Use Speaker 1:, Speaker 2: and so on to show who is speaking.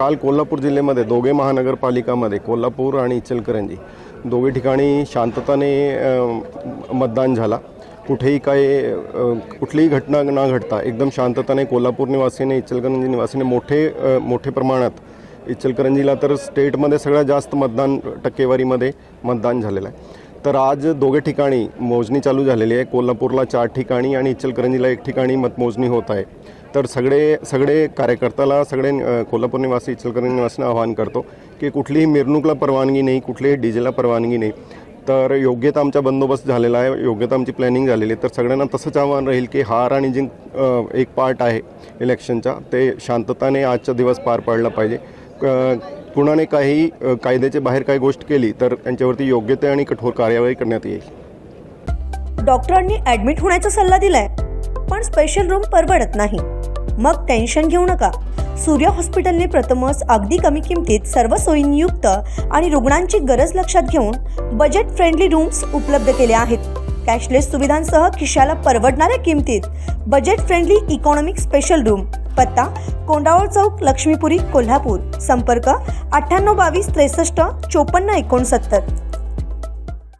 Speaker 1: काल कोल्हापूर जिल्ह्यामध्ये दोघे महानगरपालिकामध्ये कोल्हापूर आणि इचलकरंजी दोघे ठिकाणी शांतताने मतदान झाला। कुठलीही घटना न घडता एकदम शांतताने कोल्हापूर निवासीने इचलकरंजी निवासीने मोठे प्रमाणात इचलकरंजीला तर स्टेटमध्ये सगळ्यात जास्त मतदान टक्केवारीमध्ये मतदान झालेलं आहे। तर आज दोघे ठिकाणी मोजणी चालू झालेली आहे। कोल्हापूरला 4 ठिकाणी आणि इचलकरंजीला 1 ठिकाणी मतमोजणी होत आहे। तर सगळे कार्यकर्त्याला कोल्हापूर निवासी इचलकरंजी निवासींना आवाहन करतो की कुठलीही मिरवणुकीला परवानगी नाही, कुठलीही डीजेला परवानगी नाही। तर योग्यता आमचा बंदोबस्त झालेला आहे, योग्यता आमची प्लॅनिंग झालेली आहे। तर सगळ्यांना तसंच आव्हान राहील की हार आणि जिंक एक पार्ट आहे इलेक्शनचा, ते शांतताने आजचा दिवस पार पाडला पाहिजे। कुणाने काही कायद्याच्या बाहेर काही गोष्ट केली तर त्यांच्यावरती योग्य ते आणि कठोर कार्यवाही करण्यात येईल।
Speaker 2: डॉक्टरांनी ॲडमिट होण्याचा सल्ला दिलाय, पण स्पेशल रूम परवडत नाही। मग टेन्शन घेऊ नका। सूर्या हॉस्पिटलने प्रथमच अगदी कमी किमतीत सर्व सोयींयुक्त आणि रुग्णांची गरज लक्षात घेऊन बजेट फ्रेंडली रूम्स उपलब्ध केले आहेत। कॅशलेस सुविधांसह खिशाला परवडणाऱ्या किमतीत budget friendly economic special room. पत्ता कोंडावळ चौक, लक्ष्मीपुरी, कोल्हापूर। संपर्क 9822 63 54 69।